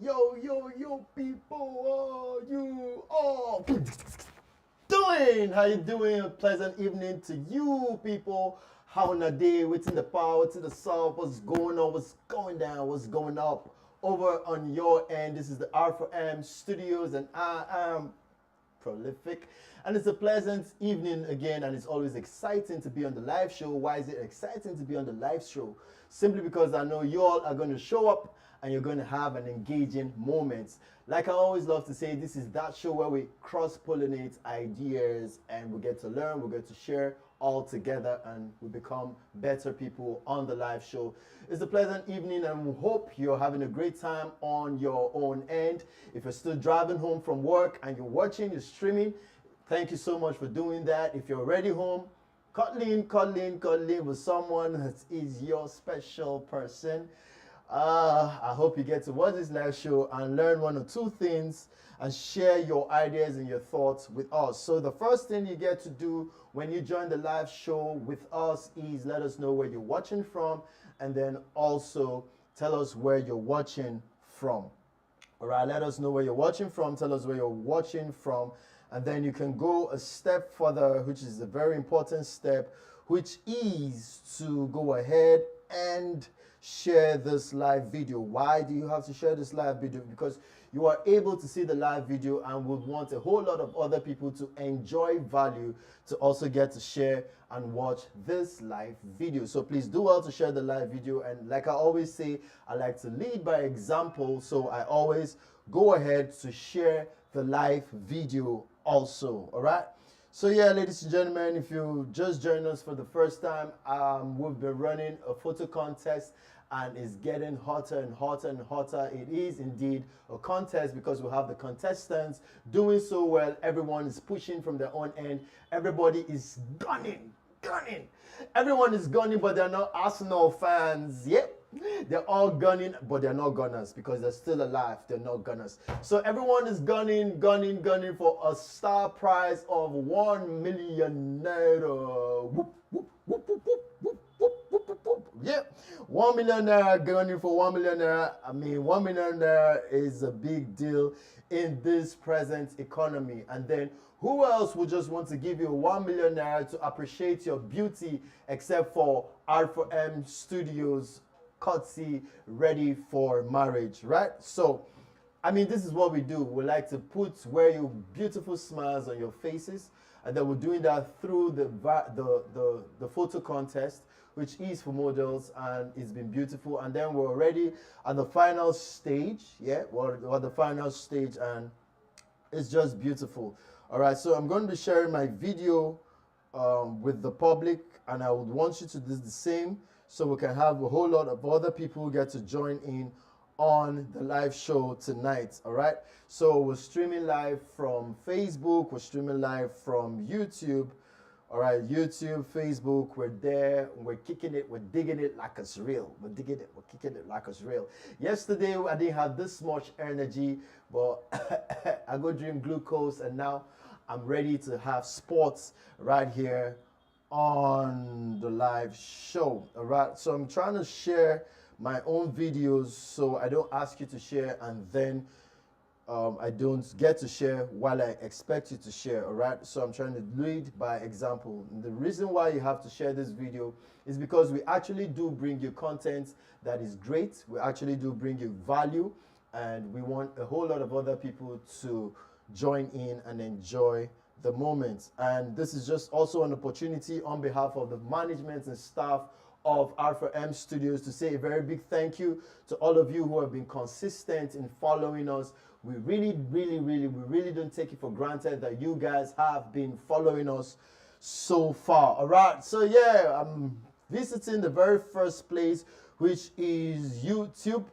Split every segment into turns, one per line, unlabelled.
Yo, people, you all doing? How you doing? A pleasant evening to you, people. How on a day? What's in the power to the south? What's going on? What's going down? What's going up? Over on your end, this is the R4M Studios, and I am prolific. And it's a pleasant evening again, and it's always exciting to be on the live show. Why is it exciting to be on the live show? Simply because I know you all are going to show up and you're going to have an engaging moment. Like I always love to say, this is that show where we cross pollinate ideas and we get to learn, we get to share all together, and we become better people on the live show. It's a pleasant evening, and we hope you're having a great time on your own end. If you're still driving home from work and you're watching, you're streaming, thank you so much for doing that. If you're already home, cuddling with someone that is your special person. I hope you get to watch this live show and learn one or two things and share your ideas and your thoughts with us. So the first thing you get to do when you join the live show with us is let us know where you're watching from, and then also tell us where you're watching from. All right, let us know where you're watching from. Tell us where you're watching from. And then you can go a step further, which is a very important step, which is to go ahead and share this live video. Why do you have to share this live video? Because you are able to see the live video and would want a whole lot of other people to enjoy value to also get to share and watch this live video. So please do well to share the live video. And like I always say, I like to lead by example. So I always go ahead to share the live video also. All right. So yeah, ladies and gentlemen, if you just joined us for the first time, we've been running a photo contest, and it's getting hotter and hotter and hotter. It is indeed a contest because we have the contestants doing so well. Everyone is pushing from their own end. Everybody is gunning. Everyone is gunning, but they're not Arsenal fans. Yep. They're all gunning, but they're not gunners because they're still alive. They're not gunners. So everyone is gunning for a star prize of 1 million naira. Whoop, whoop, whoop, whoop, whoop, whoop, whoop, whoop, whoop, whoop. Yeah, 1 million naira, gunning for 1 million naira. I mean, 1 million naira is a big deal in this present economy. And then who else would just want to give you 1 million naira to appreciate your beauty except for R4M Studios, courtesy ready for marriage, right? So I mean, this is what we do. We like to wear your beautiful smiles on your faces, and then we're doing that through the photo contest, which is for models, and it's been beautiful. And then we're already at the final stage. Yeah, we're at the final stage, and it's just beautiful. All right, so I'm going to be sharing my video with the public, and I would want you to do the same so we can have a whole lot of other people who get to join in on the live show tonight. All right, so we're streaming live from Facebook, we're streaming live from YouTube. All right, YouTube, Facebook, we're there, we're kicking it, we're digging it like it's real. We're digging it, we're kicking it like it's real. Yesterday, I didn't have this much energy, but I go drink glucose, and now I'm ready to have sports right here on the live show. All right, so I'm trying to share my own videos so I don't ask you to share and then I don't get to share while I expect you to share. All right, so I'm trying to lead by example. And the reason why you have to share this video is because we actually do bring you content that is great. We actually do bring you value, and we want a whole lot of other people to join in and enjoy the moment. And this is just also an opportunity on behalf of the management and staff of R4M Studios to say a very big thank you to all of you who have been consistent in following us. We really don't take it for granted that you guys have been following us so far. All right, so yeah, I'm visiting the very first place, which is YouTube.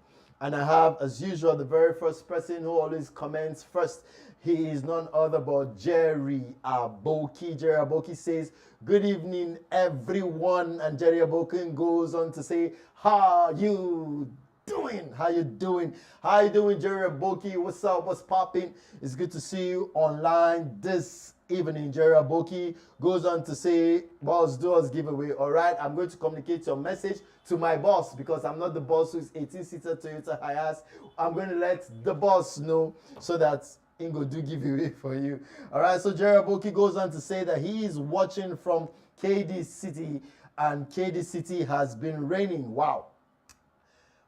And I have, as usual, the very first person who always comments first. He is none other but Jerry Aboki. Jerry Aboki says, "Good evening, everyone." And Jerry Aboki goes on to say, "How you doing? How you doing? How you doing, Jerry Aboki? What's up? What's popping? It's good to see you online this evening. Jerry Aboki goes on to say, boss, do us giveaway. All right, I'm going to communicate your message to my boss because I'm not the boss who's 18-seater Toyota Hiace. I'm going to let the boss know so that Ingo do giveaway for you. All right, so Jerry Aboki goes on to say that he is watching from KD City and KD City has been raining. Wow.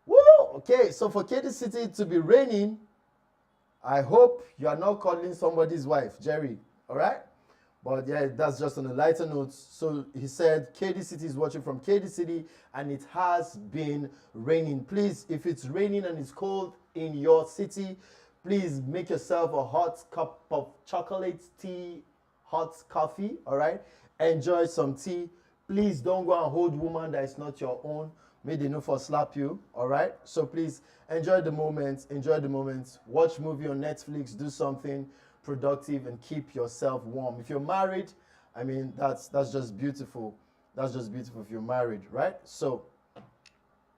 Woo! Okay, so for KD City to be raining, I hope you are not calling somebody's wife, Jerry. All right? But yeah, that's just on a lighter note. So he said KD City is watching from KD City and it has been raining. Please, if it's raining and it's cold in your city, please make yourself a hot cup of chocolate, tea, hot coffee. All right? Enjoy some tea. Please don't go and hold woman that is not your own. May they know for slap you. All right? So please enjoy the moment. Enjoy the moment. Watch movie on Netflix. Do something productive and keep yourself warm. If you're married, I mean, that's just beautiful. That's just beautiful if you're married, right? So,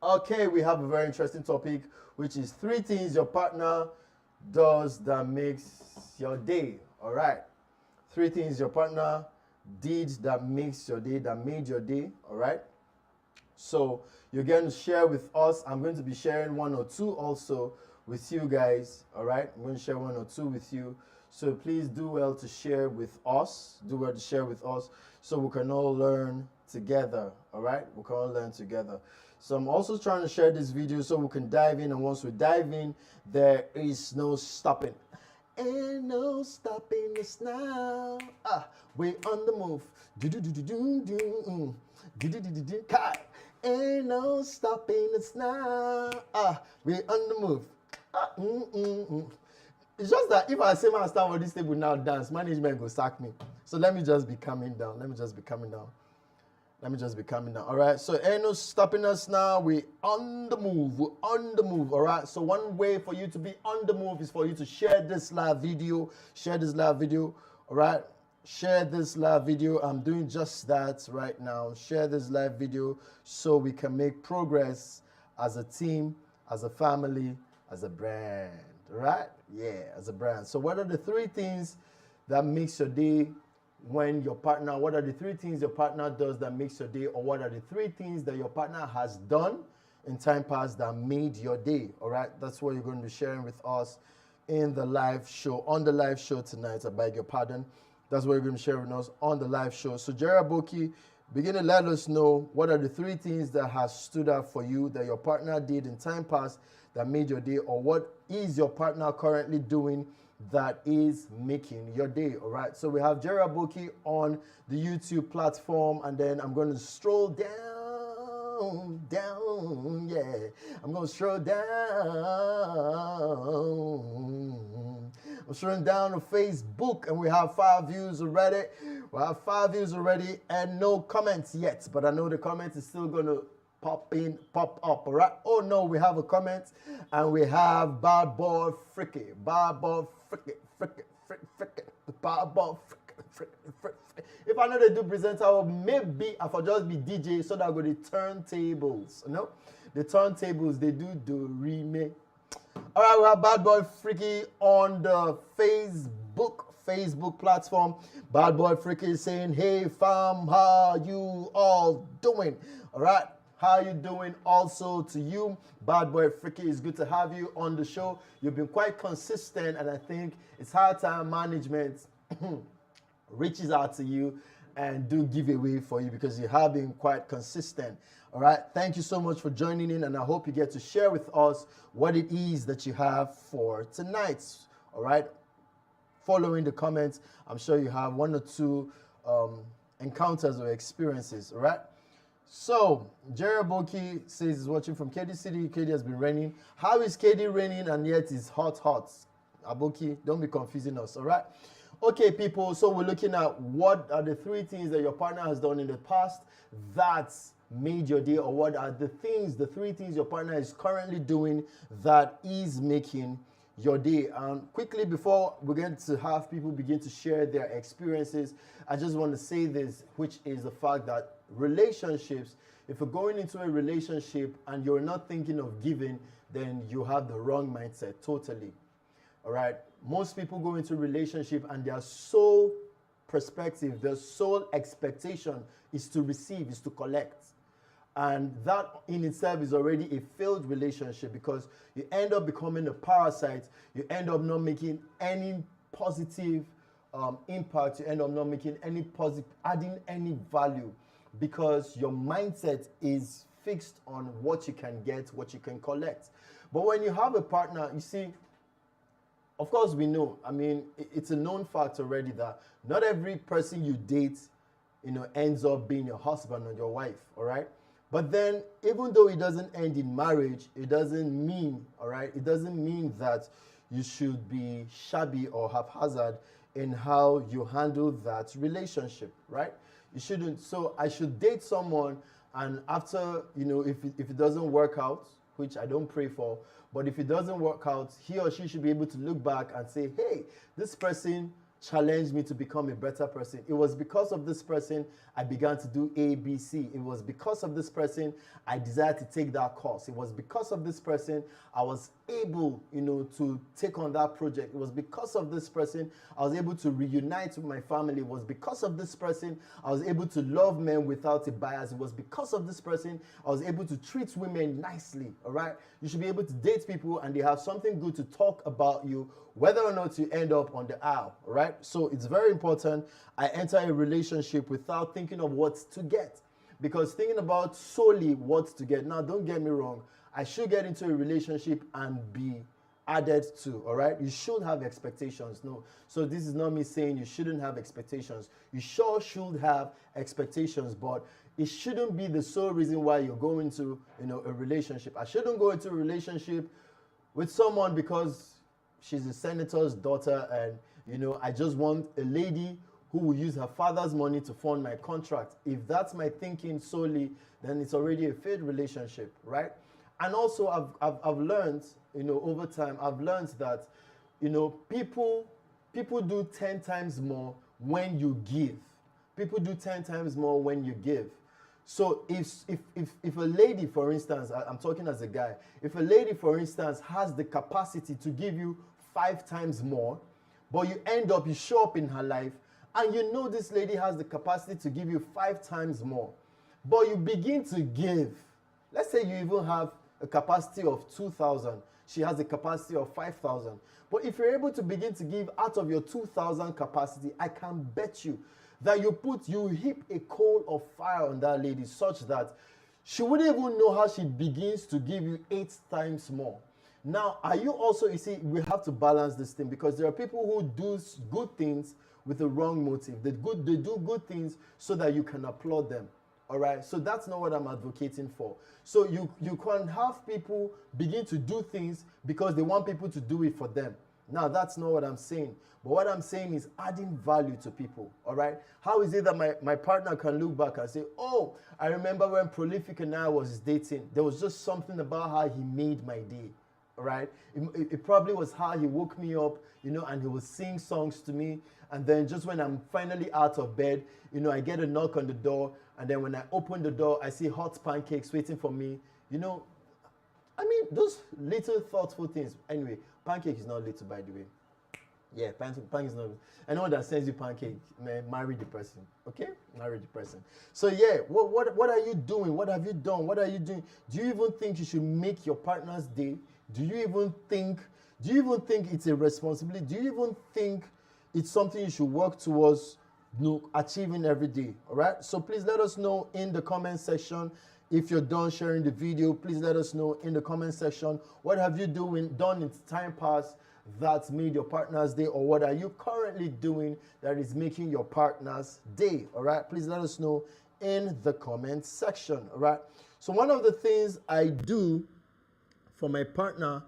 okay, we have a very interesting topic, which is 3 things your partner does that makes your day. All right. 3 things your partner did that makes your day, that made your day. All right. So you're going to share with us. I'm going to be sharing 1 or 2 also with you guys. All right. I'm going to share 1 or 2 with you. So please do well to share with us. Do well to share with us so we can all learn together. All right? We can all learn together. So I'm also trying to share this video so we can dive in. And once we dive in, there is no stopping. Ain't no stopping us now. We on the move. Ain't no stopping us now. We on the move. It's just that if I say man stand on this table now dance, management will sack me. So let me just be coming down. Let me just be coming down. All right. So ain't no stopping us now. We on the move. We're on the move. All right. So one way for you to be on the move is for you to share this live video. Share this live video. All right. Share this live video. I'm doing just that right now. Share this live video so we can make progress as a team, as a family, as a brand. Right? Yeah, as a brand. So what are the 3 things that makes your day when your partner, what are the 3 things your partner does that makes your day, or what are the 3 things that your partner has done in time past that made your day? All right? That's what you're going to be sharing with us in the live show, on the live show tonight. I beg your pardon. That's what you're going to share with us on the live show. So Jerry Aboki, begin to let us know what are the 3 things that has stood out for you that your partner did in time past that made your day, or what is your partner currently doing that is making your day. All right, so we have Jerry Aboki on the YouTube platform, and then I'm going to stroll down, yeah, I'm going to stroll down. I'm strolling down to Facebook, and we have 5 views already. We have 5 views already and no comments yet, but I know the comments is still going to pop up, all right? Oh no, we have a comment, and we have Bad Boy Fricky, Bad Boy Fricky, Bad Boy Fricky. If I know they do presenter, maybe I for just be DJ so that I go the turntables, you know? The turntables, they do re me. All right, we have Bad Boy Fricky on the Facebook platform. Bad Boy Fricky is saying, hey fam, how you all doing? All right. How you doing? Also to you, Bad Boy Fricky, it's good to have you on the show. You've been quite consistent, and I think it's high time management reaches out to you and do giveaway for you because you have been quite consistent. All right. Thank you so much for joining in, and I hope you get to share with us what it is that you have for tonight. All right. Following the comments, I'm sure you have 1 or 2 encounters or experiences. All right. So, Jerry Aboki says he's watching from KD City. KD has been raining. How is KD raining and yet it's hot? Aboki, don't be confusing us, all right? Okay, people, so we're looking at what are the 3 things that your partner has done in the past that made your day, or what are the 3 things your partner is currently doing that is making your day. Quickly, before we get to have people begin to share their experiences, I just want to say this, which is the fact that relationships, if you're going into a relationship and you're not thinking of giving, then you have the wrong mindset totally. All right. Most people go into a relationship and they are so perspective, the sole expectation is to receive, is to collect. And that in itself is already a failed relationship, because you end up becoming a parasite. You end up not making any positive impact. You end up not making any positive, adding any value, because your mindset is fixed on what you can get, what you can collect. But when you have a partner, you see, of course we know, I mean, it's a known fact already that not every person you date, ends up being your husband or your wife, all right? But then, even though it doesn't end in marriage, it doesn't mean, all right, it doesn't mean that you should be shabby or haphazard in how you handle that relationship, right? You shouldn't. So I should date someone, and after, if it doesn't work out, which I don't pray for, but if it doesn't work out, he or she should be able to look back and say, hey, this person challenged me to become a better person. It was because of this person I began to do A, B, C. It was because of this person I desired to take that course. It was because of this person I was able, to take on that project. It was because of this person I was able to reunite with my family. It was because of this person I was able to love men without a bias. It was because of this person I was able to treat women nicely, all right? You should be able to date people and they have something good to talk about you, whether or not you end up on the aisle, right? So it's very important I enter a relationship without thinking of what to get. Because thinking about solely what to get, now don't get me wrong, I should get into a relationship and be added to, all right? You should have expectations, no. So this is not me saying you shouldn't have expectations. You sure should have expectations, but it shouldn't be the sole reason why you're going to, a relationship. I shouldn't go into a relationship with someone because she's a senator's daughter and, I just want a lady who will use her father's money to fund my contract. If that's my thinking solely, then it's already a failed relationship, right? And also I've learned, over time, I've learned that, people do 10 times more when you give. People do 10 times more when you give. So if a lady, for instance, I'm talking as a guy, if a lady, for instance, has the capacity to give you 5 times more, but you show up in her life, and this lady has the capacity to give you 5 times more, but you begin to give. Let's say you even have a capacity of 2,000. She has a capacity of 5,000. But if you're able to begin to give out of your 2,000 capacity, I can bet you that you heap a coal of fire on that lady such that she wouldn't even know how she begins to give you 8 times more. Now, are you also, you see, we have to balance this thing, because there are people who do good things with the wrong motive. They do good things so that you can applaud them. All right, so that's not what I'm advocating for. So you can have people begin to do things because they want people to do it for them. Now, that's not what I'm saying. But what I'm saying is adding value to people, all right? How is it that my partner can look back and say, oh, I remember when Prolific and I was dating, there was just something about how he made my day, all right? It probably was how he woke me up, and he would sing songs to me. And then just when I'm finally out of bed, I get a knock on the door. And then when I open the door, I see hot pancakes waiting for me. Those little thoughtful things. Anyway, pancake is not little, by the way. Yeah, pancake is not. Anyone that sends you pancake, man, marry the person. Okay? Marry the person. So yeah, what are you doing? What have you done? What are you doing? Do you even think you should make your partner's day? Do you even think it's a responsibility? Do you even think it's something you should work towards achieving every day? All right, so please let us know in the comment section. If you're done sharing the video, please let us know in the comment section, what have you done in time past that's made your partner's day, or what are you currently doing that is making your partner's day? All right, please let us know in the comment section. All right, so one of the things I do for my partner,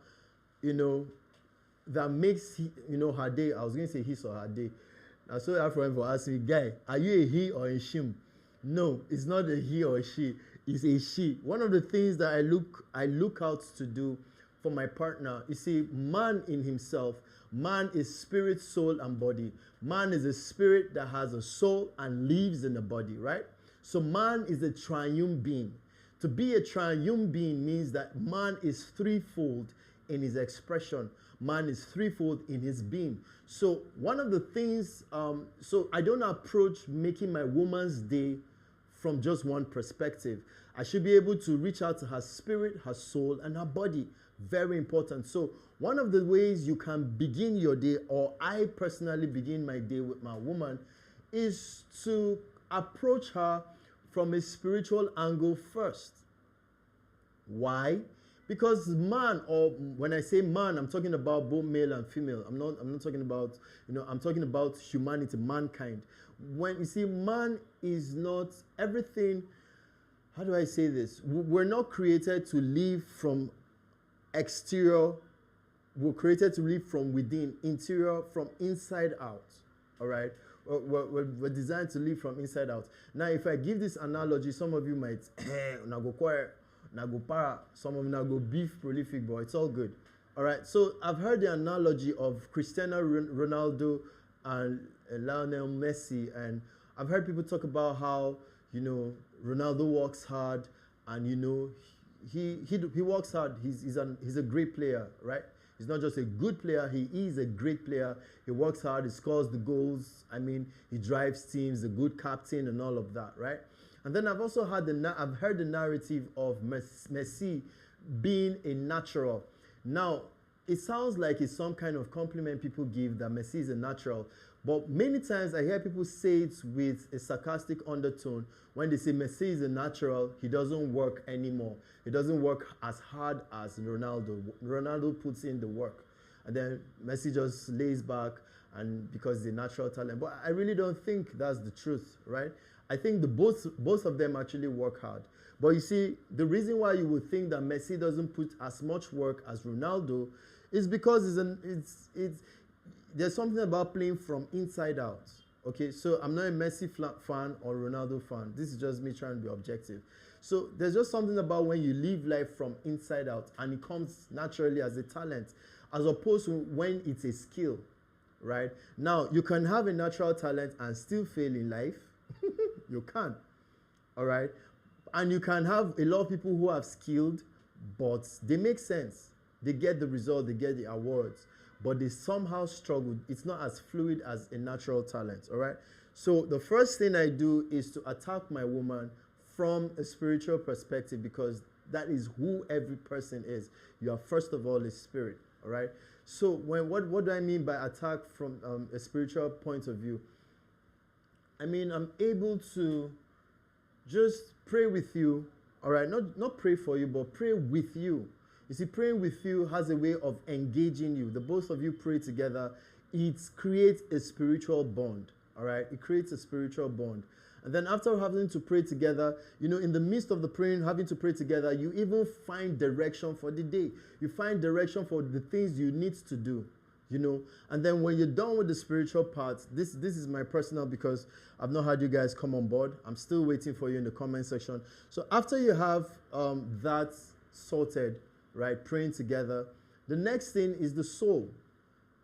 that makes her day, I was going to say his or her day. I saw that friend for asking me, guy, are you a he or a shim? No, it's not a he or a she. It's a she. One of the things that I look out to do for my partner, you see, man in himself, man is spirit, soul, and body. Man is a spirit that has a soul and lives in a body, right? So man is a triune being. To be a triune being means that man is threefold in his expression. man is threefold in his being. So one of the things, so I don't approach making my woman's day from just one perspective. I should be able to reach out to her spirit, her soul, and her body. Very important. So one of the ways you can begin your day, or I personally begin my day with my woman, is to approach her from a spiritual angle first. Why? Because man, or when I say man, I'm talking about both male and female. I'm not talking about, I'm talking about humanity, mankind. When you see, man is not everything. How do I say this? We're not created to live from exterior. We're created to live from within, interior, from inside out. All right? We're designed to live from inside out. Now, if I give this analogy, some of you might, go quiet, go para, some of you go beef prolific, but it's all good. All right? So I've heard the analogy of Cristiano Ronaldo and Lionel Messi, and I've heard people talk about how, Ronaldo works hard, and he works hard. He's a great player, right? He's not just a good player, he is a great player. He works hard, he scores the goals. I mean, he drives teams, a good captain and all of that, right? And then I've also heard the narrative of Messi being a natural. Now, it sounds like it's some kind of compliment people give that Messi is a natural. But many times I hear people say it with a sarcastic undertone. When they say Messi is a natural, he doesn't work anymore. He doesn't work as hard as Ronaldo. Ronaldo puts in the work. And then Messi just lays back and because he's a natural talent. But I really don't think that's the truth, right? I think both of them actually work hard. But you see, the reason why you would think that Messi doesn't put as much work as Ronaldo is because there's something about playing from inside out. Okay, so I'm not a Messi fan or Ronaldo fan. This is just me trying to be objective. So there's just something about when you live life from inside out and it comes naturally as a talent, as opposed to when it's a skill, right? Now, you can have a natural talent and still fail in life. You can, all right? And you can have a lot of people who have skilled, but they make sense. They get the result, they get the awards, but they somehow struggle. It's not as fluid as a natural talent, all right? So the first thing I do is to attack my woman from a spiritual perspective, because that is who every person is. You are first of all a spirit, all right? So what do I mean by attack from a spiritual point of view? I mean, I'm able to just pray with you, all right? Not pray for you, but pray with you. You see, praying with you has a way of engaging you. The both of you pray together. It creates a spiritual bond, all right? It creates a spiritual bond. And then after having to pray together, in the midst of the praying, having to pray together, you even find direction for the day. You find direction for the things you need to do, And then when you're done with the spiritual part, this is my personal, because I've not had you guys come on board. I'm still waiting for you in the comment section. So after you have that sorted, right, praying together, the next thing is the soul,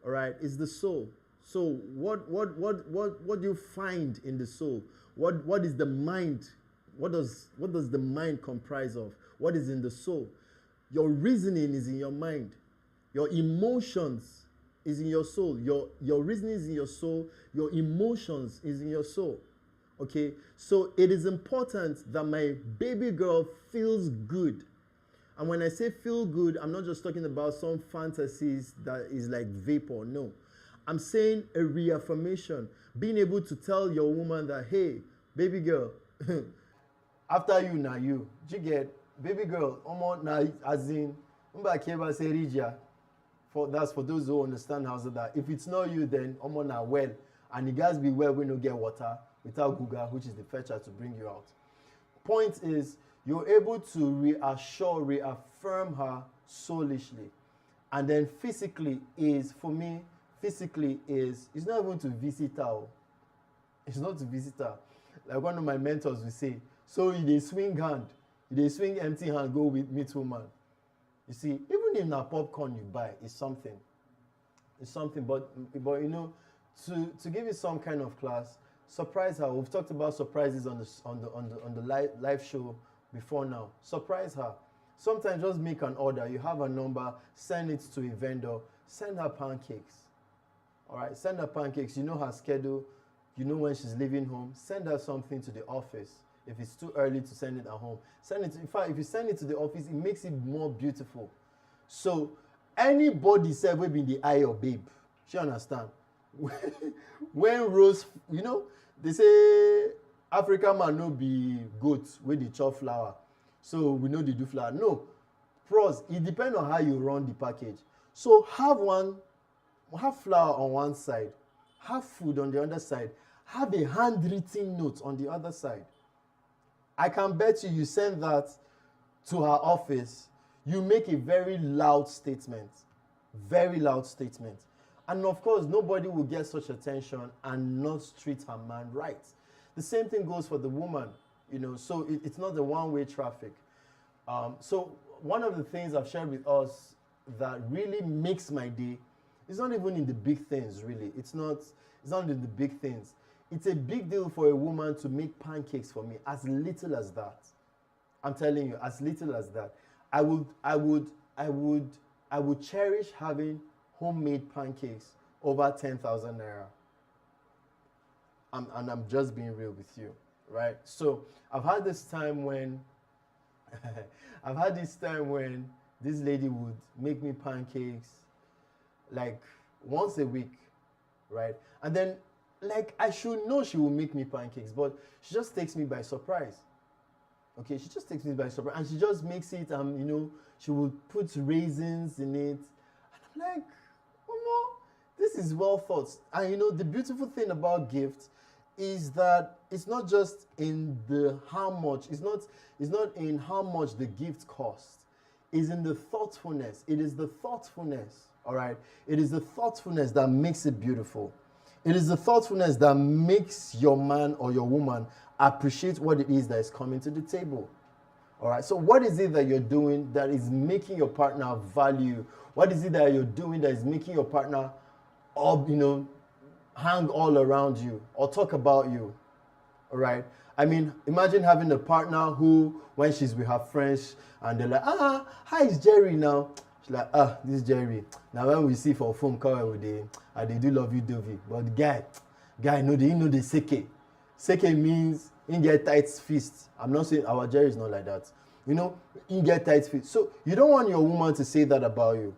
all right, is the soul. So what do you find in the soul? What is the mind? What does the mind comprise of? What is in the soul? Your reasoning is in your mind. Your emotions is in your soul. Your reasoning is in your soul. Your emotions is in your soul. Okay? So it is important that my baby girl feels good. And when I say feel good, I'm not just talking about some fantasies that is like vapor. No. I'm saying a reaffirmation. Being able to tell your woman that, hey, baby girl, after you, now you. You get, baby girl, now as in, that's for those who understand how to that. If it's not you, then now well. And it guys be well when you get water without Google, which is the fetcher to bring you out. Point is, you're able to reaffirm her soulishly. And then physically is, for me, it's not even to visit her. It's not to visit her. Like one of my mentors will say, so they swing hand, they swing empty hand, go with meet woman. You see, even if a popcorn you buy, it's something. It's something, but to give you some kind of class, surprise her. We've talked about surprises on the live show before now. Surprise her. Sometimes just make an order. You have a number, send it to a vendor, send her pancakes. All right, send her pancakes. You know her schedule. You know when she's leaving home. Send her something to the office. If it's too early to send it at home, send it. In fact, if you send it to the office, it makes it more beautiful. So anybody said we be in the eye of babe. She understand. When rose, you know, they say African man no be goat with the chop flour. So we know they do flour. No, pros. It depends on how you run the package. So have flour on one side, have food on the other side, have a handwritten note on the other side. I can bet you send that to her office, you make a very loud statement. Very loud statement. And of course, nobody will get such attention and not treat her man right. The same thing goes for the woman, you know, so it's not a one-way traffic. So one of the things I've shared with us that really makes my day is not even in the big things, really. It's not in the big things. It's a big deal for a woman to make pancakes for me, as little as that. I'm telling you, as little as that. I would cherish having homemade pancakes over 10,000 naira. And I'm just being real with you, right? So I've had this time when this lady would make me pancakes like once a week, right? And then like I should know she will make me pancakes, but she just takes me by surprise. Okay, she just takes me by surprise and she just makes it, you know, she will put raisins in it. And I'm like, Mama, this is well thought. And you know, the beautiful thing about gifts is that it's not just in the how much, it's not in how much the gift costs. It's in the thoughtfulness. It is the thoughtfulness, all right? It is the thoughtfulness that makes it beautiful. It is the thoughtfulness that makes your man or your woman appreciate what it is that is coming to the table. All right. So what is it that you're doing that is making your partner value? What is it that you're doing that is making your partner, you know, hang all around you or talk about you? All right. I mean, imagine having a partner who, when she's with her friends and they're like, hi, it's Jerry now. She's like, this is Jerry. Now when we see for phone call with they do love you, Dovey. But the guy, no, they know the seke. Seke means in get tight fist. I'm not saying our Jerry is not like that. You know, in get tight fist. So you don't want your woman to say that about you.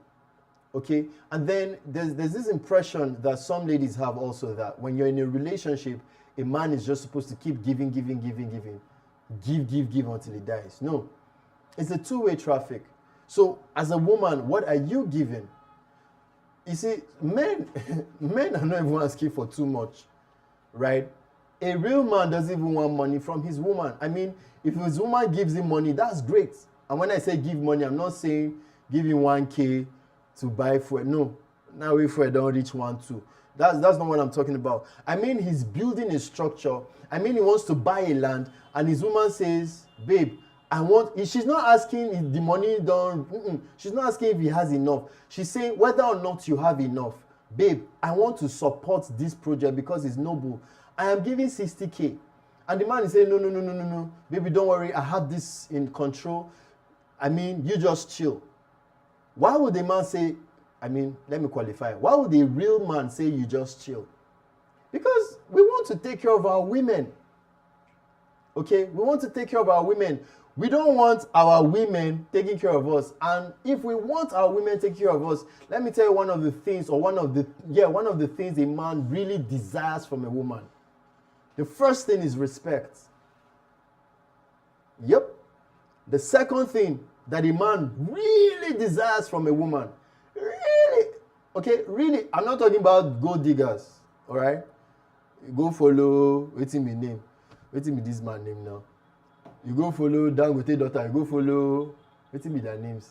Okay? And then there's this impression that some ladies have also that when you're in a relationship, a man is just supposed to keep giving. Give until he dies. No. It's a two-way traffic. So as a woman, what are you giving? You see, men are not even asking for too much, right? A real man doesn't even want money from his woman. I mean, if his woman gives him money, that's great. And when I say give money, I'm not saying give him 1K to buy food. No, now if I don't reach 1-2. That's not what I'm talking about. I mean, he's building a structure. I mean, he wants to buy a land, and his woman says, babe, she's not asking if the money done. She's not asking if he has enough. She's saying whether or not you have enough. Babe, I want to support this project because it's noble. I am giving 60K. And the man is saying, no. Baby, don't worry. I have this in control. I mean, you just chill. Why would the man say, let me qualify. Why would a real man say you just chill? Because we want to take care of our women. Okay? We want to take care of our women. We don't want our women taking care of us. And if we want our women taking care of us, let me tell you one of the things a man really desires from a woman. The first thing is respect. Yep. The second thing that a man really desires from a woman, really, I'm not talking about gold diggers, all right? You go follow, waiting me name. Waiting me this man name now. You go follow Dangote daughter, you go follow, waiting me their names.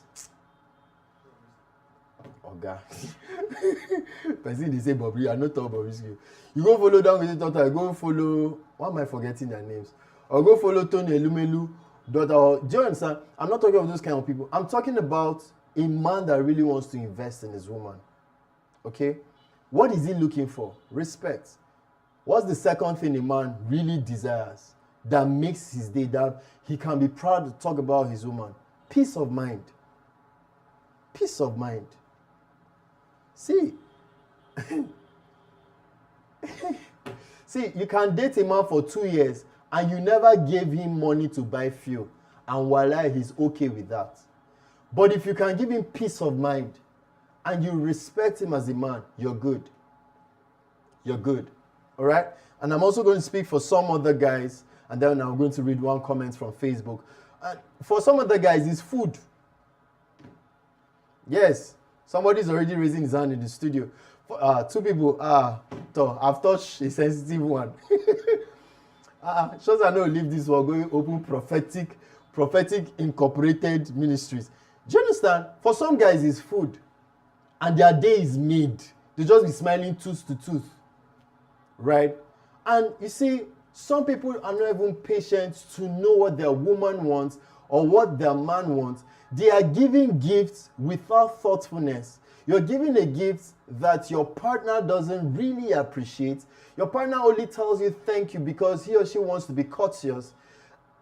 Oga. Person they say Bobby, I not talk Bobrisky. You go follow Dangote daughter, you go follow, why am I forgetting their names? Or go follow Tony Elumelu daughter. Do you understand? I'm not talking about those kind of people. I'm talking about a man that really wants to invest in his woman. Okay? What is he looking for? Respect. What's the second thing a man really desires that makes his day, that he can be proud to talk about his woman? Peace of mind. Peace of mind. See, see, you can date a man for 2 years and you never gave him money to buy fuel, and voila, he's okay with that. But if you can give him peace of mind and you respect him as a man, you're good. You're good. All right? And I'm also going to speak for some other guys, and then I'm going to read one comment from Facebook. And for some other guys, it's food. Yes, somebody's already raising his hand in the studio. Two people. I've touched a sensitive one. Shows I know leave this one, going open prophetic incorporated ministries. Do you understand? For some guys, it's food, and their day is made. They just be smiling tooth to tooth, right? And you see, some people are not even patient to know what their woman wants or what their man wants. They are giving gifts without thoughtfulness. You're giving a gift that your partner doesn't really appreciate. Your partner only tells you thank you because he or she wants to be courteous.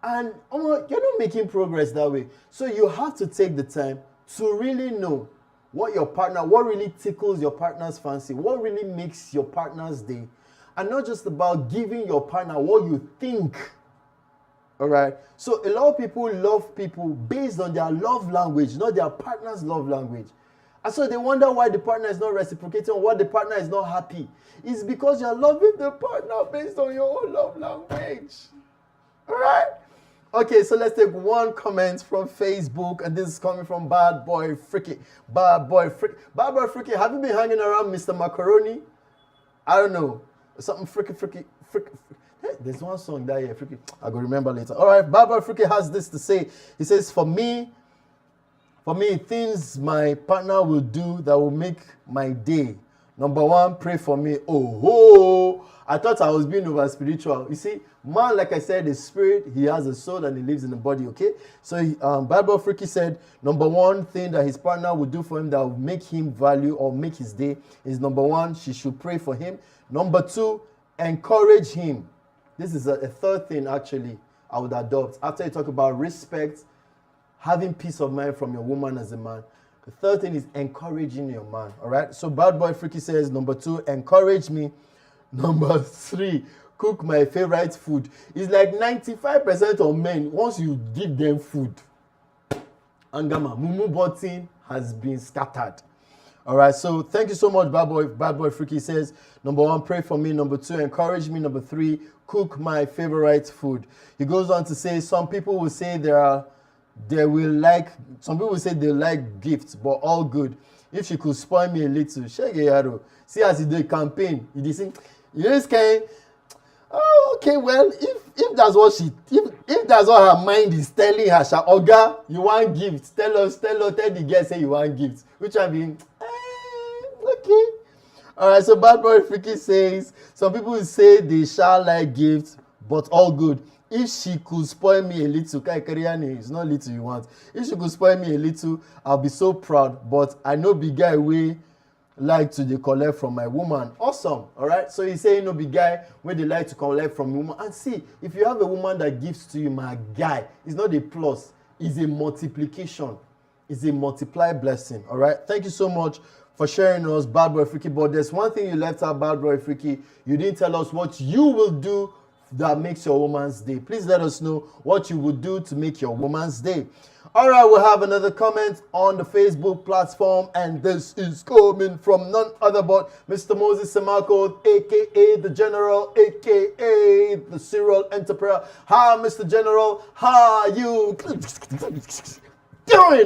And you're not making progress that way. So you have to take the time to really know what really tickles your partner's fancy, what really makes your partner's day. And not just about giving your partner what you think. All right? So a lot of people love people based on their love language, not their partner's love language. And so they wonder why the partner is not reciprocating or why the partner is not happy. It's because you're loving the partner based on your own love language. All right? Okay, so let's take one comment from Facebook, and this is coming from Bad Boy Freaky. Bad Boy Freaky, have you been hanging around Mr. Macaroni? I don't know. Something freaky. Hey, there's one song that here, freaky. I'll go remember later. All right, Bad Boy Freaky has this to say. He says, for me, things my partner will do that will make my day. Number one, pray for me. Oh, I thought I was being over spiritual. You see, man, like I said, is spirit. He has a soul and he lives in the body, okay? So Bad Boy Freaky said, number one thing that his partner will do for him that will make him value or make his day is, number one, she should pray for him. Number two, encourage him. This is a third thing, actually, I would adopt. After you talk about respect, having peace of mind from your woman as a man, the third thing is encouraging your man, all right? So Bad Boy Freaky says, number two, encourage me. Number three, cook my favorite food. It's like 95% of men, once you give them food, Angama, Mumu button has been scattered. All right, so thank you so much, Bad Boy Freaky says, number one, pray for me. Number two, encourage me. Number three, cook my favorite food. He goes on to say, some people will say they like gifts, but all good. If she could spoil me a little, see as he do campaign, he say, you just can't. Oh, okay, well, if that's what if that's what her mind is telling her, Oga, you want gifts? Tell the girl say you want gifts. Which I mean, okay. All right, so Bad Boy Freaky says, some people say they shall like gifts, but all good. If she could spoil me a little, it's not little you want. If she could spoil me a little, I'll be so proud. But I know big guy way like to dey collect from my woman. Awesome. All right. So he's saying no big guy where they like to collect from woman. And see, if you have a woman that gives to you, my guy, it's not a plus. It's a multiplication. It's a multiplied blessing. All right. Thank you so much for sharing us, Bad Boy Freaky. But there's one thing you left out, Bad Boy Freaky. You didn't tell us what you will do that makes your woman's day. Please let us know what you would do to make your woman's day. All right, we'll have another comment on the Facebook platform, and this is coming from none other but Mr. Moses Samako, aka the General, aka the Serial Entrepreneur. Hi, Mr. General. How are you doing?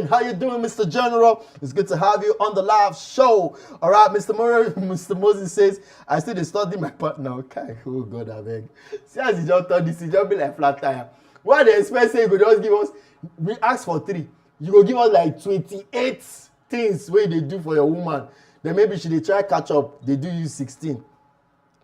How you doing, Mr. General? It's good to have you on the live show. All right, Mr. Moses says, I still study my partner. Okay, oh God, I beg. See, as you just thought this, you just be like flat tire. What they expect say you could just give us, we ask for 3. You go give us like 28 things where they do for your woman. Then maybe she they try catch up, they do you 16.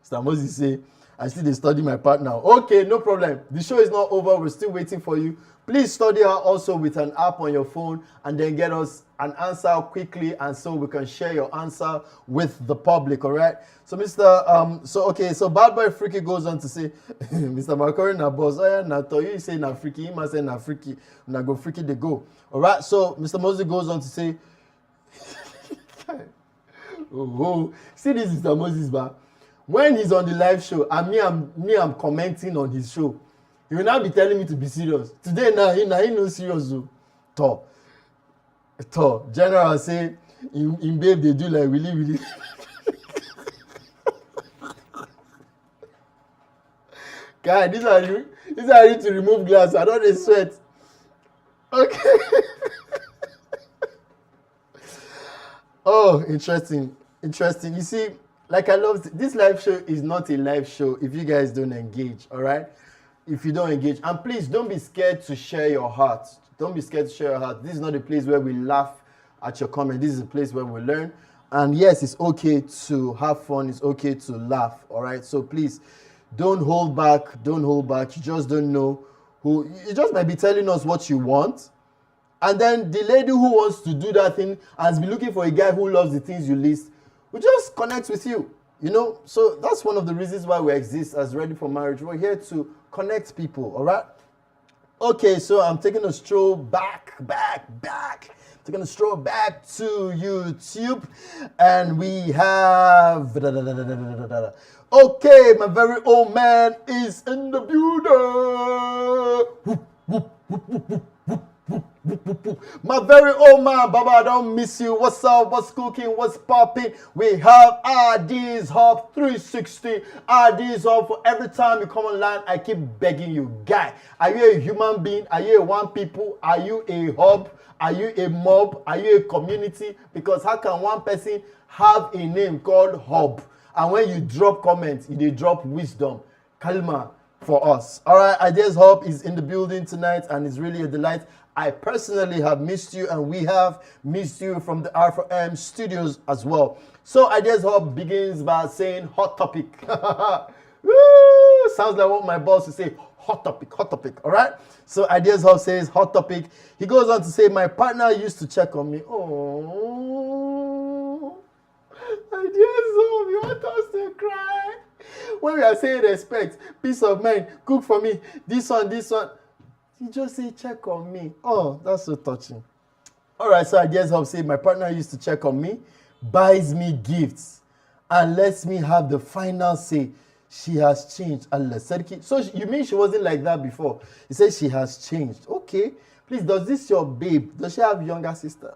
Mr. Moses say, I still study my partner. Okay, no problem. The show is not over. We're still waiting for you. Please study her also with an app on your phone and then get us an answer quickly, and so we can share your answer with the public, all right? So so Bad Boy Freaky goes on to say, Mr. Macaron na boss, oh yeah, na to you say na freaky, he must say na freaky, na go freaky they go. All right, so Mr. Moses goes on to say, Oh, see this is Moses, but when he's on the live show and I'm commenting on his show, he will now be telling me to be serious. Today now he no serious though. General say in babe they do like really. Guy, these are you to remove glass. I don't sweat. Okay. Oh, interesting. You see, like I love this live show is not a live show if you guys don't engage, all right? If you don't engage, and please don't be scared to share your heart. Don't be scared to share your heart. This is not a place where we laugh at your comment. This is a place where we learn. And yes, it's okay to have fun. It's okay to laugh, all right? So please, don't hold back. You just don't know who. You just might be telling us what you want. And then the lady who wants to do that thing has been looking for a guy who loves the things you list. We just connect with you, you know. So that's one of the reasons why we exist as Ready for Marriage. We're here to connect people, all right? Okay, so I'm taking a stroll back. Taking a stroll back to YouTube. And we have... Okay, my very old man is in the building. My very old man, Baba, I don't miss you. What's up? What's cooking? What's popping? We have RD's Hub 360. RD's Hub for every time you come online. I keep begging you, guy. Are you a human being? Are you a one people? Are you a hub? Are you a mob? Are you a community? Because how can one person have a name called Hub? And when you drop comments, they drop wisdom, kalma for us. All right, Ideas Hub is in the building tonight, and it's really a delight. I personally have missed you, and we have missed you from the R4M studios as well. So Ideas Hub begins by saying hot topic. Woo! Sounds like what my boss would say, hot topic, all right? So Ideas Hub says hot topic. He goes on to say, my partner used to check on me. Oh, Ideas Hub, you want us to cry? When we are saying respect, peace of mind, cook for me, this one. He just say, check on me. Oh, that's so touching. All right, so Ideas Hub say, my partner used to check on me, buys me gifts, and lets me have the final say. She has changed. Allah Sarki. So you mean she wasn't like that before? He says she has changed. Okay. Please, does this your babe? Does she have a younger sister?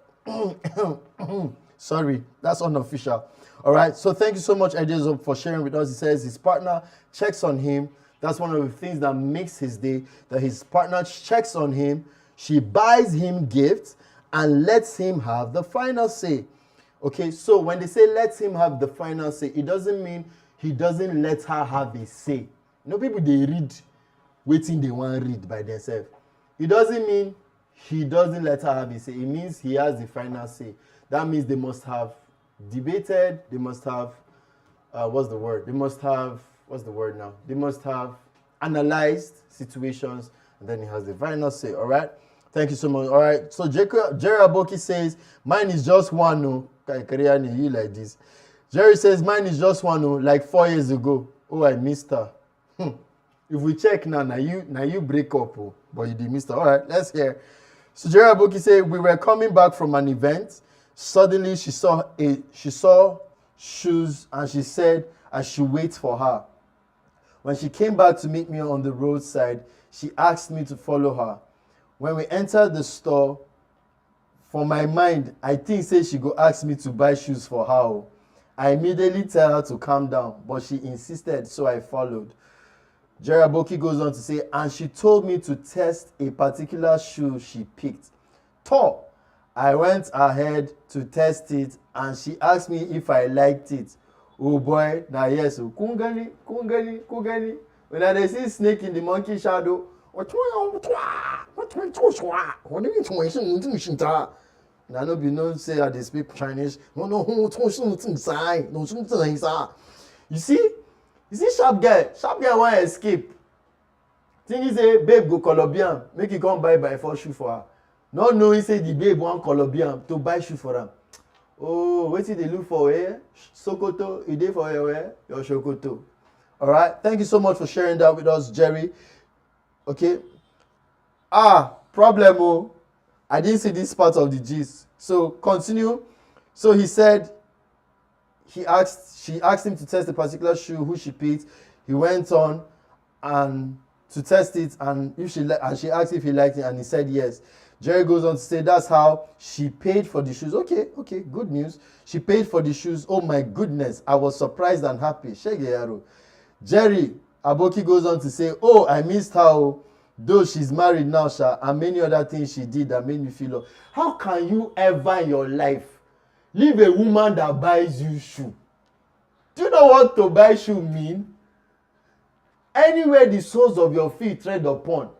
Sorry, that's unofficial. All right, so thank you so much, Ideas Hub, for sharing with us. He says his partner checks on him. That's one of the things that makes his day, that his partner checks on him. She buys him gifts and lets him have the final say. Okay, so when they say lets him have the final say, it doesn't mean he doesn't let her have a say. You know, people, they read, waiting they want to read by themselves. It doesn't mean he doesn't let her have a say. It means he has the final say. That means they must have debated, they must have, They must have analyzed situations, and then he has the final say, all right? Thank you so much, all right? So Jerry Aboki says, mine is just one, no. You like this. Jerry says, mine is just one, no, like 4 years ago. Oh, I missed her. If we check now you break up, oh, but you did miss her. All right, let's hear. So Jerry Aboki said, we were coming back from an event. Suddenly she saw shoes, and she said I should wait for her. When she came back to meet me on the roadside, she asked me to follow her. When we entered the store, for my mind, I think say she go ask me to buy shoes for her. I immediately tell her to calm down, but she insisted, so I followed. Jerry Aboki goes on to say, and she told me to test a particular shoe she picked. Tall. I went ahead to test it, and she asked me if I liked it. Oh boy, now yes, kungali. When I see snake in the monkey shadow, now no be no say I dey speak Chinese. No. You see sharp guy want escape. Think he say babe go Colombian, make he come buy 4 shoe for her. No knowing say the babe want Colombian to buy shoe for am. Oh, wetin dey look for Sokoto, e dey for your Sokoto. All right, thank you so much for sharing that with us, Jerry. Okay. Problem. Oh, I didn't see this part of the gist. So continue. So he said, she asked him to test a particular shoe, who she picked. He went on and to test it, and she asked if he liked it, and he said yes. Jerry goes on to say that's how she paid for the shoes. Okay, good news. She paid for the shoes. Oh my goodness, I was surprised and happy. Shege. Jerry Aboki goes on to say, oh, I missed her, though she's married now, Sha, and many other things she did that made me feel love. How can you ever in your life leave a woman that buys you shoe? Do you know what to buy shoe mean? Anywhere the soles of your feet tread upon,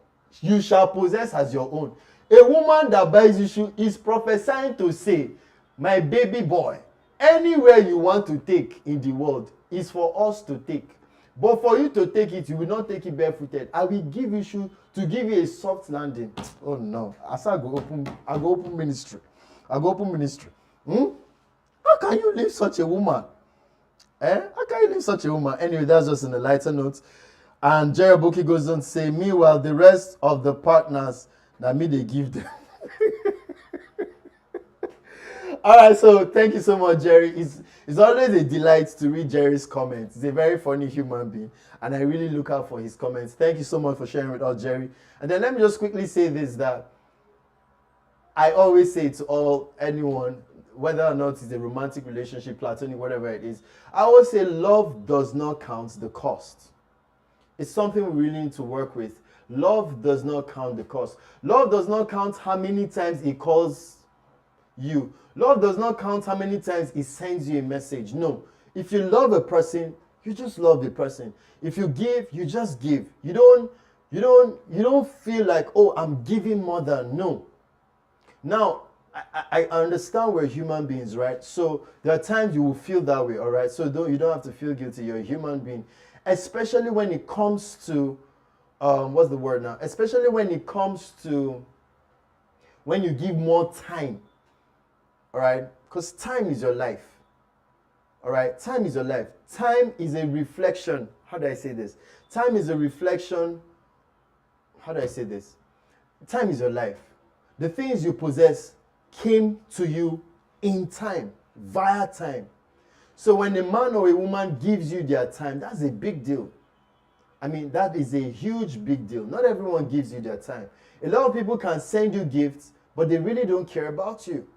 you shall possess as your own. A woman that buys you shoe is prophesying to say, my baby boy, anywhere you want to take in the world is for us to take. But for you to take it, you will not take it barefooted. I will give you shoe to give you a soft landing. Oh no. As I go open ministry. How can you leave such a woman? How can you leave such a woman? Anyway, that's just in a lighter note. And Jerry Aboki goes on to say, meanwhile, the rest of the partners, that me they give them. All right, so thank you so much, Jerry. It's always a delight to read Jerry's comments. He's a very funny human being, and I really look out for his comments. Thank you so much for sharing with us, Jerry. And then let me just quickly say this, that I always say to anyone, whether or not it's a romantic relationship, platonic, whatever it is, I always say love does not count the cost. It's something we really need to work with. Love does not count the cost. Love does not count how many times he calls you. Love does not count how many times he sends you a message. No. If you love a person, you just love the person. If you give, you just give. You don't feel like, oh, I'm giving more than. No. Now, I understand we're human beings, right? So there are times you will feel that way, all right? So you don't have to feel guilty. You're a human being. Especially when it comes to, what's the word now? Especially when it comes to when you give more time, all right? Because time is your life, all right? Time is your life. Time is a reflection. How do I say this? Time is a reflection. How do I say this? Time is your life. The things you possess came to you in time, via time. So when a man or a woman gives you their time, that's a big deal. I mean, that is a huge big deal. Not everyone gives you their time. A lot of people can send you gifts, but they really don't care about you.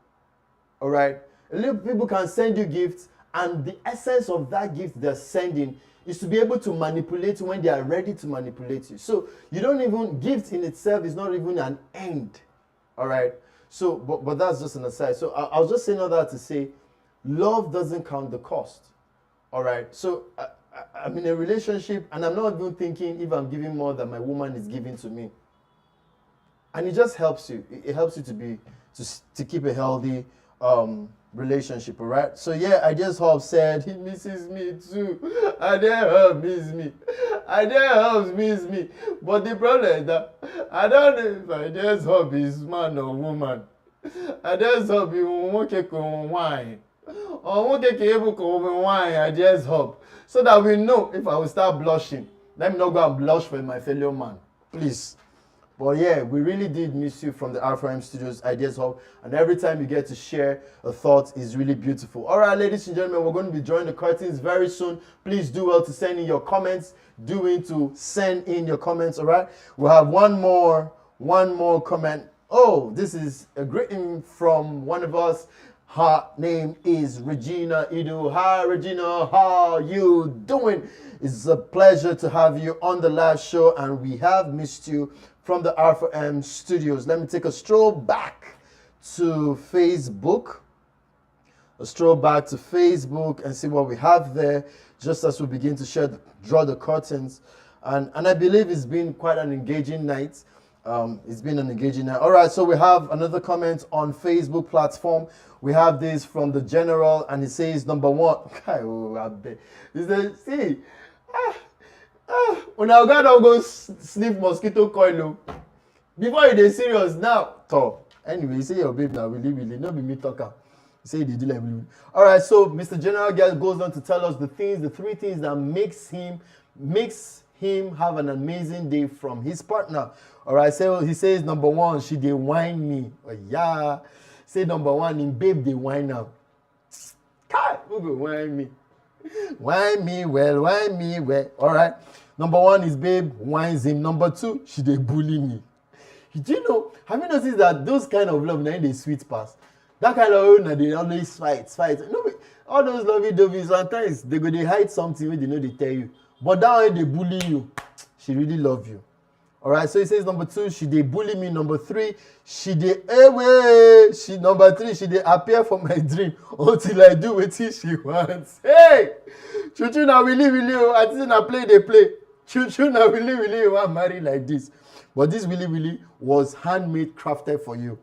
All right? A lot of people can send you gifts, and the essence of that gift they're sending is to be able to manipulate you when they are ready to manipulate you. So you don't even, gift in itself is not even an end. All right? So, but that's just an aside. So I was just saying all that to say, love doesn't count the cost. All right? So I'm in a relationship, and I'm not even thinking if I'm giving more than my woman is giving to me. And it just helps you. It helps you to keep a healthy relationship, all right? So yeah, I just Hub said he misses me too. I dare Hub miss me. I dare Hub miss me. But the problem is that I don't know if I dare Hub is man or woman. I dare Hub is wine. Or wine, I just Hub. So that we know if I will start blushing. Let me not go and blush for my fellow man. Please. But yeah, we really did miss you from the Alpha M Studios Ideas Hub. And every time you get to share a thought is really beautiful. All right, ladies and gentlemen, we're going to be drawing the curtains very soon. Please do well to send in your comments. Send in your comments, all right? We'll have one more comment. Oh, this is a greeting from one of us. Her name is Regina Idu. Hi, Regina. How you doing? It's a pleasure to have you on the live show, and we have missed you from the Alpha M Studios. Let me take a stroll back to Facebook. And see what we have there, just as we begin to draw the curtains. And I believe it's been quite an engaging night. All right, so we have another comment on Facebook platform. We have this from the General, and he says, number one. He says, see, when I don't go sniff mosquito coil, before you dey serious now. Anyway, you say your babe now, really, not be me talker. You say the deal. All right, so Mr. General goes on to tell us the three things that makes him have an amazing day from his partner. All right, so he says, number one, she dey whine me. Oh, yeah. Say number one, in babe, they whine now. God. Who go whine me? Whine me well, whine me well. All right. Number one is babe whines him. Number two, she dey bully me. Do you know, have you noticed that those kind of love, now they sweet pass? That kind of love, they always fight. No, all those lovey-dovey, sometimes they go, they hide something when they know they tell you. But that way they bully you, she really love you. All right, so he says number two, she dey bully me. Number three, she dey number three, she dey appear for my dream until I do wetin she wants. Hey, true na really I think na play dey play. True na really you wan marry like this. But this really was handmade, crafted for you.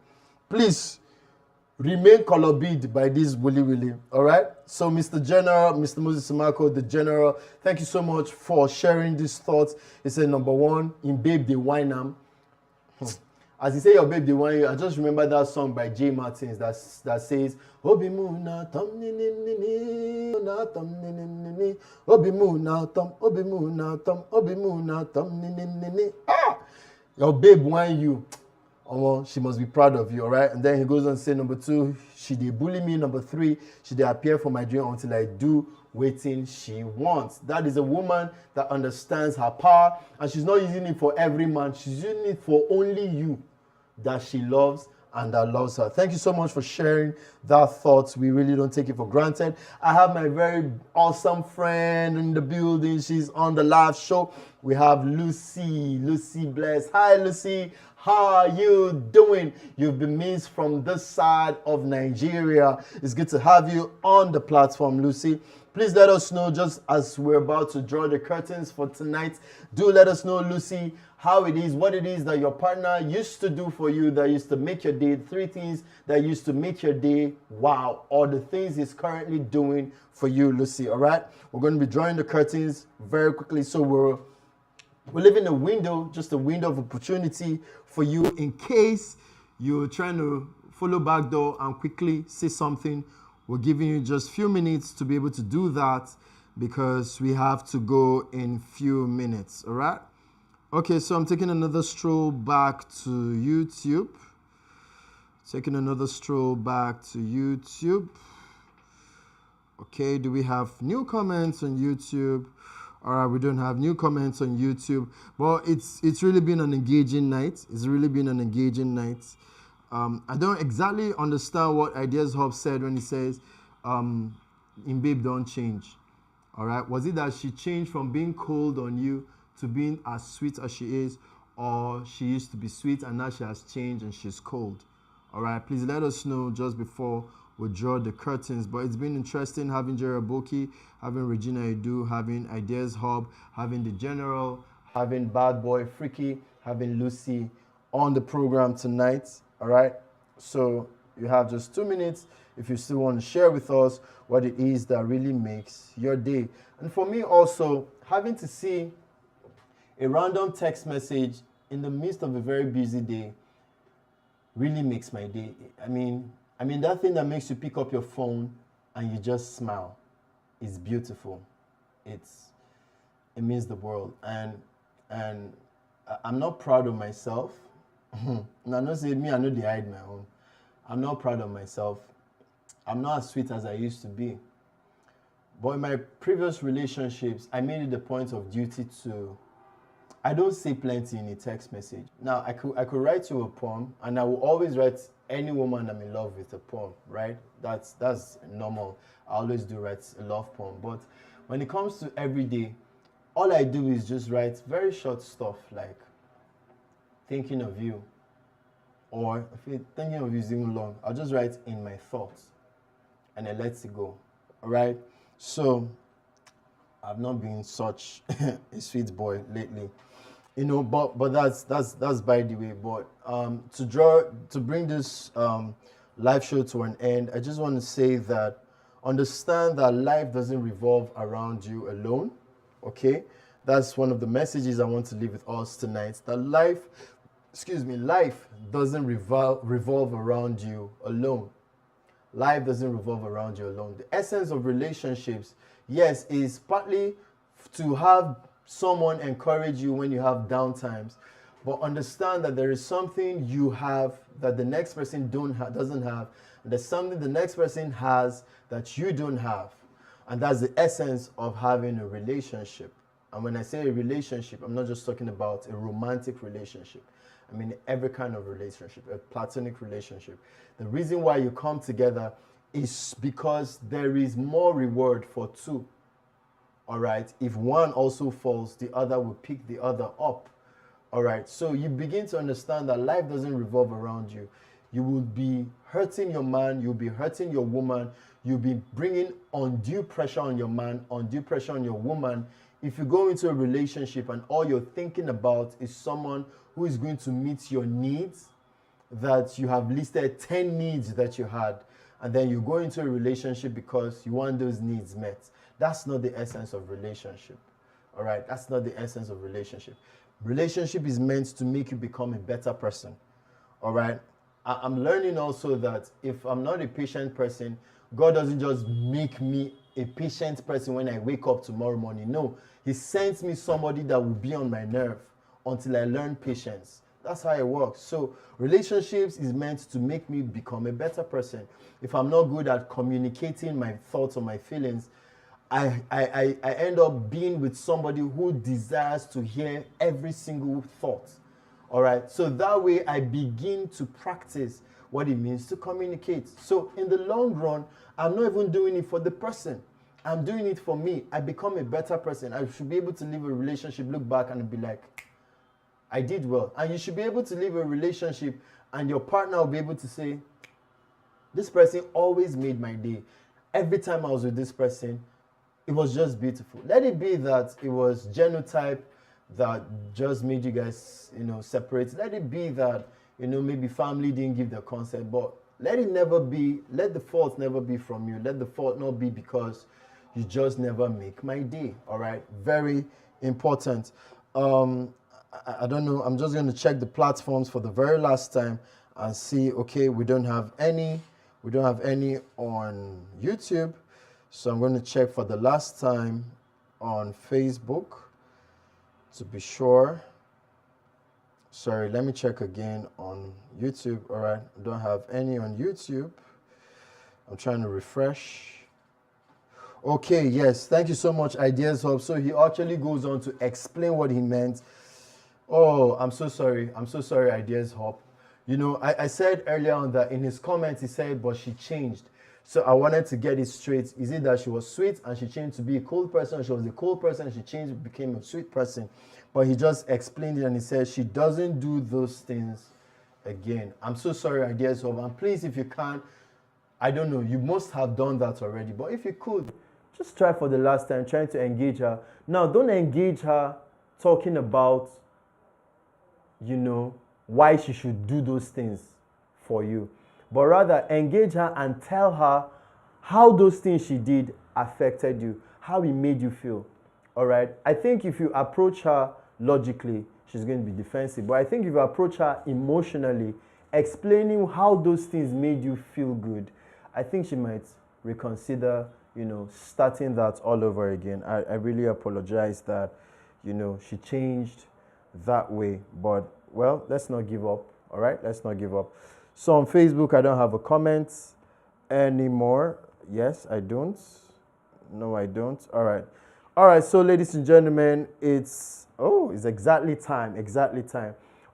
Please remain color bead by this willy. All right. So, Mr. General, Mr. Moses Simako, the General, thank you so much for sharing these thoughts. He said, number one, in Babe the Wine Am. As he say your babe the wine you, I just remember that song by Jay Martins that says, Obi Muna tom ni ni ni ni na tom ni ni ni ni Obi Muna tom Obi Muna tom Obi Muna tom ni ni ni ni. Ah, your babe wine you. Oh, she must be proud of you, all right? And then he goes on to say, number two, she dey bully me. Number three, she dey appear for my dream until I do waiting she wants. That is a woman that understands her power, and she's not using it for every man. She's using it for only you that she loves and that loves her. Thank you so much for sharing that thought. We really don't take it for granted. I have my very awesome friend in the building. She's on the live show. We have Lucy Bless. Hi, Lucy. How are you doing? You've been missed from this side of Nigeria. It's good to have you on the platform, Lucy. Please let us know, just as we're about to draw the curtains for tonight, do let us know, Lucy, how it is, what it is that your partner used to do for you that used to make your day, 3 things that used to make your day wow, or the things he's currently doing for you, Lucy, all right? We're going to be drawing the curtains very quickly, so we're leaving a window, just a window of opportunity for you in case you're trying to follow back door and quickly say something. We're giving you just a few minutes to be able to do that because we have to go in few minutes, all right? Okay, so I'm taking another stroll back to YouTube. Okay, do we have new comments on YouTube? All right, we don't have new comments on YouTube. Well, it's really been an engaging night. I don't exactly understand what Ideas Hub said when he says, in Babe don't change. All right, was it that she changed from being cold on you to being as sweet as she is, or she used to be sweet and now she has changed and she's cold? All right, please let us know just before we draw the curtains. But it's been interesting having Jerry Aboki, having Regina Edu, having Ideas Hub, having the General, having Bad Boy Freaky, having Lucy on the program tonight. All right, so you have just 2 minutes if you still want to share with us what it is that really makes your day. And for me also, having to see a random text message in the midst of a very busy day really makes my day. I mean that thing that makes you pick up your phone and you just smile is beautiful. It means the world. And I'm not proud of myself. And I know say me, I know they hide my own. I'm not proud of myself. I'm not as sweet as I used to be. But in my previous relationships, I made it a point of duty to, I don't say plenty in a text message. Now, I could write you a poem, and I will always write any woman I'm in love with a poem, right? That's normal. I always do write a love poem. But when it comes to every day, all I do is just write very short stuff like thinking of you, or if thinking of you is even long, I'll just write in my thoughts and I let it go. All right. So I've not been such a sweet boy lately, you know. But that's by the way. But to bring this live show to an end, I just want to say that understand that life doesn't revolve around you alone. Okay, that's one of the messages I want to leave with us tonight. That life doesn't revolve around you alone. Life doesn't revolve around you alone. The essence of relationships, yes, is partly to have someone encourage you when you have down times, But understand that there is something you have that the next person doesn't have. And there's something the next person has that you don't have. And that's the essence of having a relationship. And when I say a relationship, I'm not just talking about a romantic relationship. I mean every kind of relationship, a platonic relationship. The reason why you come together is because there is more reward for two. All right. If one also falls, the other will pick the other up. All right. So you begin to understand that life doesn't revolve around you. You will be hurting your man, you'll be hurting your woman, you'll be bringing undue pressure on your man, undue pressure on your woman. If you go into a relationship and all you're thinking about is someone who is going to meet your needs, that you have listed 10 needs that you had, and then you go into a relationship because you want those needs met. That's not the essence of relationship. All right? That's not the essence of relationship. Relationship is meant to make you become a better person. All right? I'm learning also that if I'm not a patient person, God doesn't just make me a patient person when I wake up tomorrow morning. No, He sends me somebody that will be on my nerve until I learn patience. That's how it works. So relationships is meant to make me become a better person. If I'm not good at communicating my thoughts or my feelings, I end up being with somebody who desires to hear every single thought. All right. So that way I begin to practice what it means to communicate. So in the long run, I'm not even doing it for the person. I'm doing it for me. I become a better person. I should be able to live a relationship, look back and be like, I did well. And you should be able to live a relationship and your partner will be able to say, this person always made my day. Every time I was with this person, it was just beautiful. Let it be that it was genotype that just made you guys, separate. Let it be that, maybe family didn't give their consent, but let the fault never be from you. Let the fault not be because you just never make my day. All right. Very important. I don't know. I'm just going to check the platforms for the very last time and see, okay, we don't have any on YouTube. So I'm going to check for the last time on Facebook to be sure. Sorry, let me check again on YouTube. All right, I don't have any on YouTube. I'm trying to refresh. Okay, yes, thank you so much, Ideas Hub. So he actually goes on to explain what he meant. Oh, I'm so sorry, Ideas Hub. I said earlier on that in his comments he said, but she changed. So I wanted to get it straight. Is it that she was sweet and she changed to be a cold person, or she was a cold person and she changed, became a sweet person? But he just explained it and he said she doesn't do those things again. I'm so sorry, Ideas Hub. And please, if you can, I don't know, you must have done that already. But if you could, just try for the last time, trying to engage her. Now, don't engage her talking about, why she should do those things for you. But rather engage her and tell her how those things she did affected you, how it made you feel. All right. I think if you approach her logically, she's going to be defensive. But I think if you approach her emotionally, explaining how those things made you feel good, I think she might reconsider, starting that all over again. I really apologize that, she changed that way. But, well, let's not give up. All right. Let's not give up. So on Facebook, I don't have a comment anymore. Yes, I don't. No, I don't. All right. All right. So ladies and gentlemen, it's exactly time.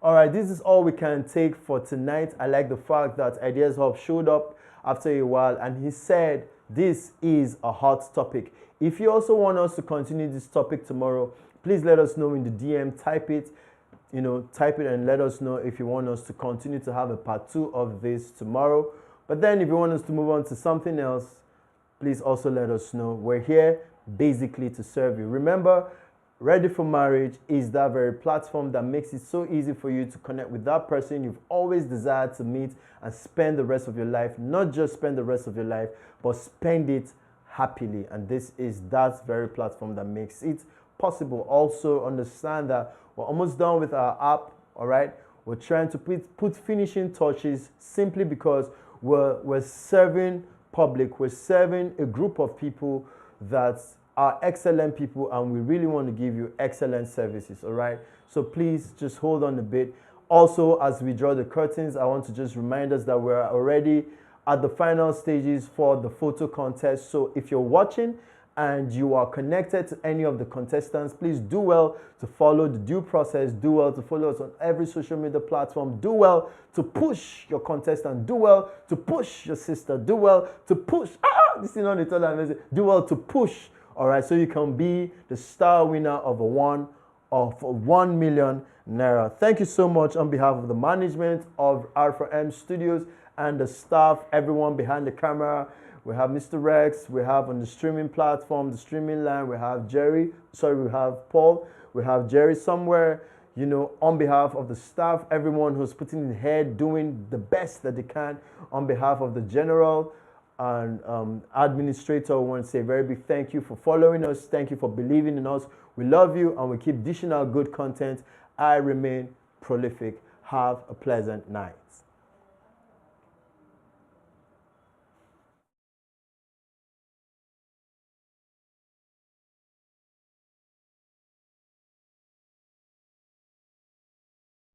All right. This is all we can take for tonight. I like the fact that Ideas Hub showed up after a while and he said, this is a hot topic. If you also want us to continue this topic tomorrow, please let us know in the DM, type it and let us know if you want us to continue to have a part 2 of this tomorrow. But then if you want us to move on to something else, please also let us know. We're here basically to serve you. Remember, Ready for Marriage is that very platform that makes it so easy for you to connect with that person you've always desired to meet and spend the rest of your life. Not just spend the rest of your life, but spend it happily. And this is that very platform that makes it possible. Also understand that we're almost done with our app, all right? We're trying to put finishing touches simply because we're serving public. We're serving a group of people that are excellent people, and we really want to give you excellent services, all right? So please just hold on a bit. Also, as we draw the curtains, I want to just remind us that we're already at the final stages for the photo contest. So if you're watching and you are connected to any of the contestants, please do well to follow the due process, do well to follow us on every social media platform, do well to push your contestant, do well to push your sister, do well to push, this is not the amazing, do well to push, all right, so you can be the star winner of 1 million naira. Thank you so much on behalf of the management of R4M Studios and the staff, everyone behind the camera. We have Mr. Rex, we have on the streaming platform, the streaming line, we have we have Paul, we have Jerry somewhere, you know, on behalf of the staff, everyone who's putting in head, doing the best that they can, on behalf of the general and administrator, we want to say a very big thank you for following us. Thank you for believing in us. We love you and we keep dishing out good content. I remain prolific. Have a pleasant night.